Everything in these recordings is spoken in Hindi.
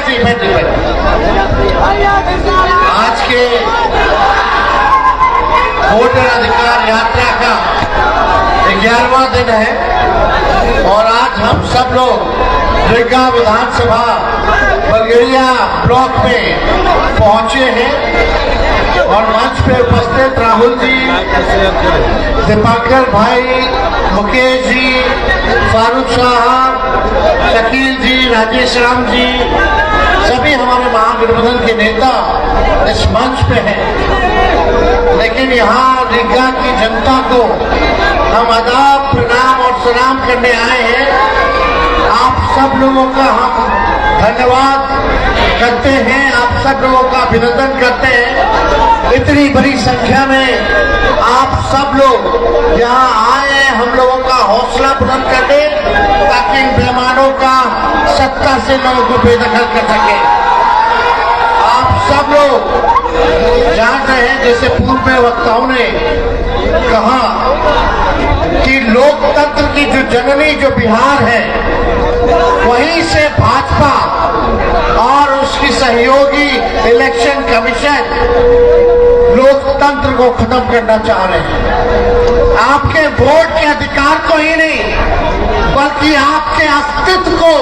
बैठिए। आज के वोटर अधिकार यात्रा का 11वां दिन है और आज हम सब लोग रीगा विधानसभा बलगेड़िया ब्लॉक में पहुंचे हैं और मंच पे उपस्थित राहुल जी, दीपांकर भाई, मुकेश जी, फारूक साहब, शकील जी, राजेश राम जी, सभी हमारे महागठबंधन के नेता इस मंच पे हैं। लेकिन यहाँ रीगा की जनता को हम आदाब, प्रणाम और सलाम करने आए हैं। आप सब लोगों का हम धन्यवाद करते हैं, आप सब लोगों का अभिनंदन करते हैं। इतनी बड़ी संख्या में आप सब लोग यहाँ आए हैं हम लोगों का हौसला बुलंद करने, ताकि इन बेईमानों का सत्ता से लोगों को बेदखल कर सके। आप सब लोग जान रहे हैं, जैसे पूर्व में वक्ताओं ने कहा कि लोकतंत्र की जो जननी जो बिहार है, वहीं से भाजपा और उसकी सहयोगी इलेक्शन कमीशन लोकतंत्र को खत्म करना चाह रहे हैं। आपके वोट के अधिकार को ही नहीं, बल्कि आपके अस्तित्व को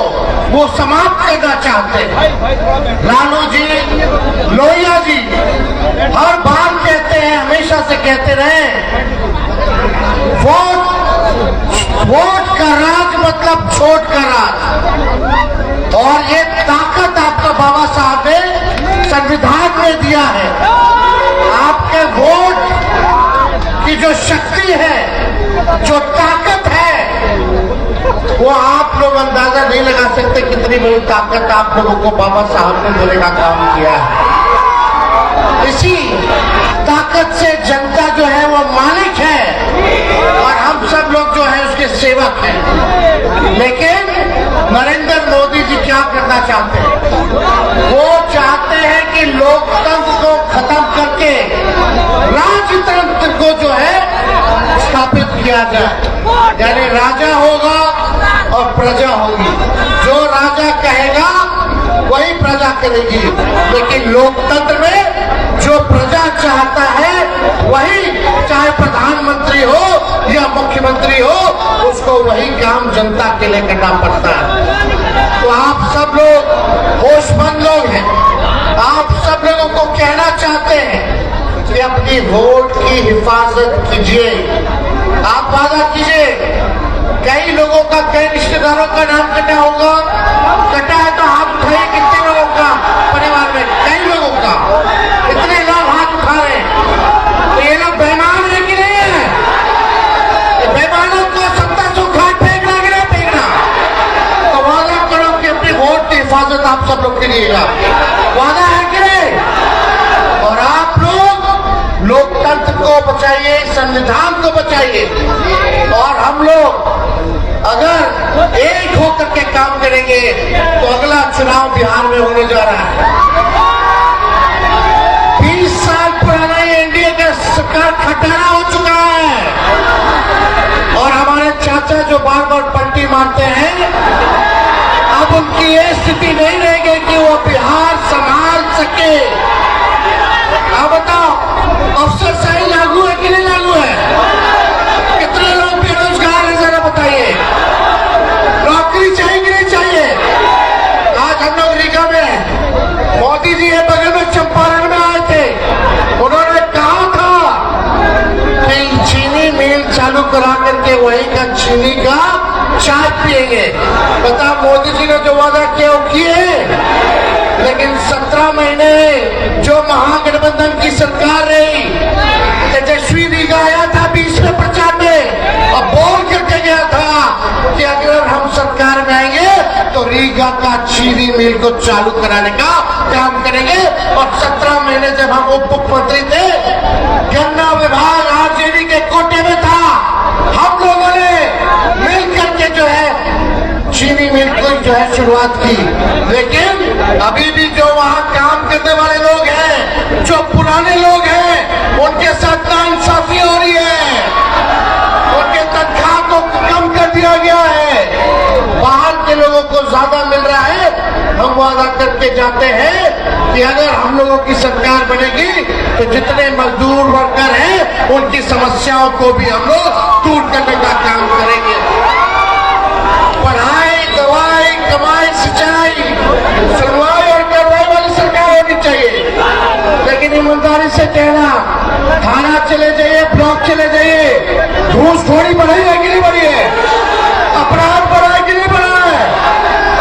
वो समाप्त करना चाहते हैं। लालू जी, लोहिया जी हर बार कहते हैं, हमेशा से कहते रहे, वोट का राज मतलब छोट का राज। और ये ताकत आपका बाबा साहब ने संविधान में दिया है। आपके वोट की जो शक्ति है, जो ताकत है, वो आप लोग अंदाजा नहीं लगा सकते कितनी बड़ी ताकत आप लोगों को बाबा साहब ने देने का काम किया है। इसी ताकत से जनता जो है वो मालिक है और हम सब लोग जो है उसके सेवक हैं। लेकिन नरेंद्र मोदी जी क्या करना चाहते हैं? वो चाहते हैं कि लोकतंत्र को खत्म करके राजतंत्र को जो है स्थापित किया जाए। यानी राजा होगा और प्रजा होगी, जो राजा कहेगा वही प्रजा करेगी। लेकिन लोकतंत्र में जो प्रजा चाहता है वही, चाहे प्रधानमंत्री हो या मुख्यमंत्री हो, उसको वही काम जनता के लिए करना पड़ता है। तो आप सब लोग होशमंद लोग हैं, आप सब लोगों को कहना चाहते हैं कि अपनी वोट की हिफाजत कीजिए। आप वादा कीजिए, कई लोगों का, कई रिश्तेदारों का नाम कटा होगा, कटा है तो हाथ उठाइए। कितने लोगों का परिवार में? कई लोगों का। इतने लोग हाथ उठा रहे हैं, तो ये लोग बेईमान है कि नहीं है? बेईमानों को सत्ता से उठा फेंकना कि नहीं फेंकना? तो वादा करो कि अपनी वोट की हिफाजत आप सब लोग करिएगा। वादा है कि नहीं? और आप लोग लोकतंत्र को बचाइए, संविधान को बचाइए। और हम लोग अगर एक होकर के काम करेंगे तो अगला चुनाव बिहार में होने जा रहा है। 20 साल पुराना ये एनडीए का सरकार खटारा हो चुका है और हमारे चाचा जो बार बार पलटी मारते हैं, अब उनकी ये स्थिति नहीं रहेगी कि वो बिहार संभाल सके। अब बताओ, अफसरशाही लागू है कि नहीं लागू है? कितने लोग बेरोजगार हैं जरा बताइए? नौकरी चाहिए कि नहीं चाहिए? आज हम लोग रीगा में, मोदी जी ये बगल में चंपारण में आए थे, उन्होंने कहा था कि चीनी मिल चालू करा करके वहीं का चीनी का चाय पिएंगे। बता, मोदी जी ने जो वादा किया वो किए। लेकिन 17 महीने जो महागठबंधन की सरकार रही, तेजस्वी रीगा आया था 20 में प्रचार में और बोल करके गया था कि अगर हम सरकार में आएंगे तो रीगा का चीनी मिल को चालू कराने का काम करेंगे। और 17 महीने जब हम उप मुख्यमंत्री थे, गन्ना विभाग आरजेडी के कोटे में था, हम लोगों ने मिल करके जो है चीनी मिल को जो है शुरुआत की। लेकिन अभी भी जो वहाँ काम करने वाले लोग हैं, जो पुराने लोग हैं, उनके साथ नाइंसाफी हो रही है, उनके तनख्वाह को कम कर दिया गया है, बाहर के लोगों को ज्यादा मिल रहा है। हम वादा करके जाते हैं कि अगर हम लोगों की सरकार बनेगी तो जितने मजदूर वर्कर हैं उनकी समस्याओं को भी हम लोग दूर करने का काम करेंगे। पढ़ाई, दवाई, कमाई, सिंचाई, सुनवाई और कार्रवाई वाली सरकार होनी चाहिए। लेकिन ईमानदारी से कहना, थाना चले जाइए, ब्लॉक चले जाइए, घूस थोड़ी बढ़ी है कि नहीं बढ़ी है? अपराध बढ़ा है कि नहीं बढ़ा है?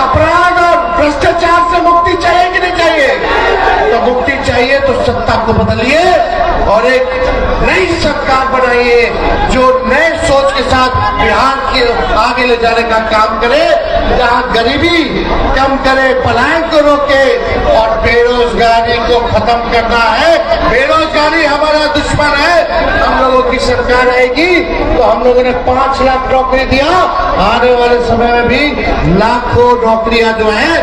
अपराध और भ्रष्टाचार से मुक्ति चाहिए कि नहीं चाहिए? तो मुक्ति चाहिए तो सत्ता को बदलिए और एक नई सरकार बनाइए जो नए सोच के साथ बिहार के आगे ले जाने का काम करे, जहां गरीबी कम करे, पलायन को रोके और बेरोजगारी को खत्म करना है। बेरोजगारी हमारा दुश्मन है। हम लोगों की सरकार आएगी तो हम लोगों ने 5 लाख नौकरी दिया, आने वाले समय में भी लाखों नौकरियां जो है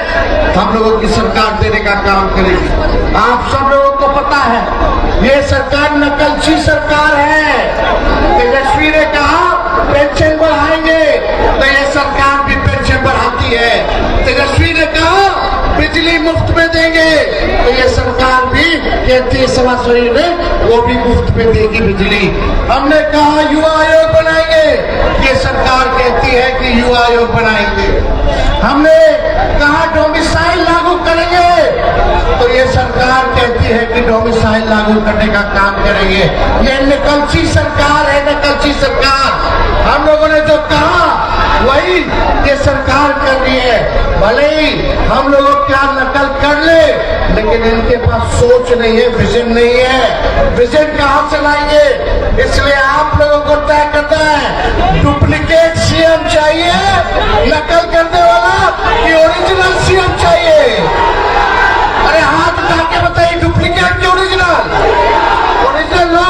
हम लोगों की सरकार देने का काम करेगी। आप सब लोगों को पता है ये सरकार नकलची सरकार है। तेजस्वी ने कहा पेंशन बढ़ाएंगे तो ये सरकार भी पेंशन बढ़ाती है। तेजस्वी ने कहा बिजली मुफ्त में देंगे तो ये सरकार भी कहती है समाजसेवी में वो भी मुफ्त में देगी बिजली। हमने कहा युवा आयोग बनाएंगे, ये सरकार कहती है कि युवा आयोग बनाएंगे। हमने कहा डोमिसाइल लागू करेंगे तो ये सरकार कहती है कि डोमिसाइल लागू करने का काम करेंगे। ये नकलची सरकार है, नकलची सरकार। हम लोगों ने जो कहा वही ये सरकार कर रही है। भले ही हम लोगों क्या नकल कर ले, लेकिन इनके पास सोच नहीं है, विजन नहीं है। विजन कहां से लाएंगे? इसलिए आप लोगों को तय करना है डुप्लीकेट सीएम चाहिए, नकल करने वाला, कि ओरिजिनल सीएम चाहिए? अरे हाथ उठा के बताइए, डुप्लीकेट के ओरिजिनल? ओरिजिनल ना।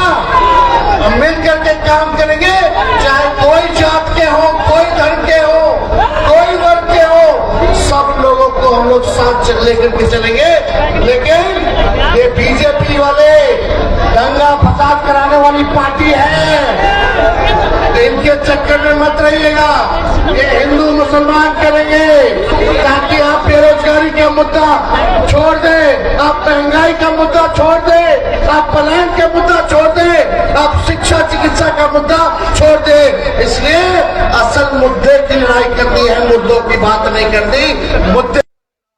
हम मिल करके काम करेंगे, चाहे कोई जात के हो, कोई धर्म के हो, कोई वर्ग के हो, सब लोगों को हम लोग साथ लेकर के चलेंगे। लेकिन ये बीजेपी वाले दंगा फसाद कराने वाली पार्टी है, तो इनके चक्कर में मत रहिएगा। ये हिंदू मुसलमान करेंगे ताकि आप बेरोजगारी का मुद्दा छोड़ दें, आप महंगाई का मुद्दा छोड़ दें, आप पलायन का मुद्दा छोड़ दें, आप शिक्षा चिकित्सा का मुद्दा छोड़ दें। इसलिए असल मुद्दे की लड़ाई करनी है, मुद्दों की बात नहीं करनी। मुद्दे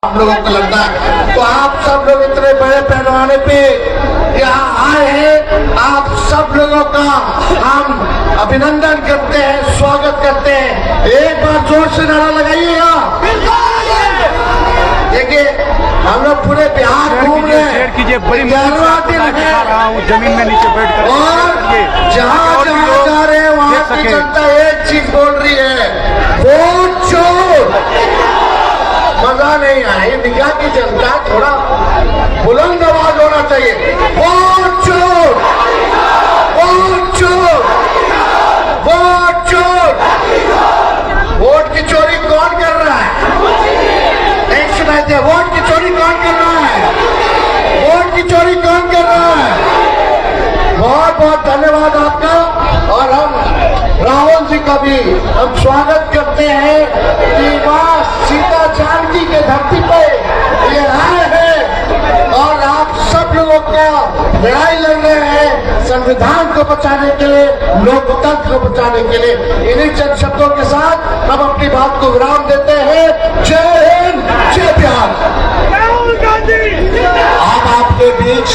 आप लोगों को लगता है तो आप सब लोग इतने बड़े पैमाने पे यहाँ आए हैं, आप सब लोगों का हम अभिनंदन करते हैं, स्वागत करते हैं। एक बार जोर से नारा लगाइएगा। देखिए हम लोग पूरे बिहार घूम रहे हैं, 11वां दिन है, जमीन में नीचे बैठ कर और जहाँ जहाँ जा रहे हैं वहाँ की जनता एक चीज बोल रही है, वोट चोर। मजा नहीं आए, निकाह की जनता थोड़ा बुलंद आवाज होना चाहिए। वोट चोर, वोट चोर, वोट चोर। वोट की चोरी कौन कर रहा है? एक सुनाई दे, वोट की चोरी कौन कर रहा है? वोट की चोरी कौन कर रहा है? बहुत बहुत धन्यवाद आपका। और हम राहुल जी का भी हम स्वागत करते हैं कि मां सीता जानकी के धरती पे ये आए हैं और आप सब लोगों का लड़ाई लड़ रहे हैं संविधान को बचाने के लिए, लोकतंत्र को बचाने के लिए। इन्हीं चंद शब्दों के साथ हम अपनी बात को विराम देते हैं। जय हिंद, जय बिहार। राहुल गांधी आप आपके बीच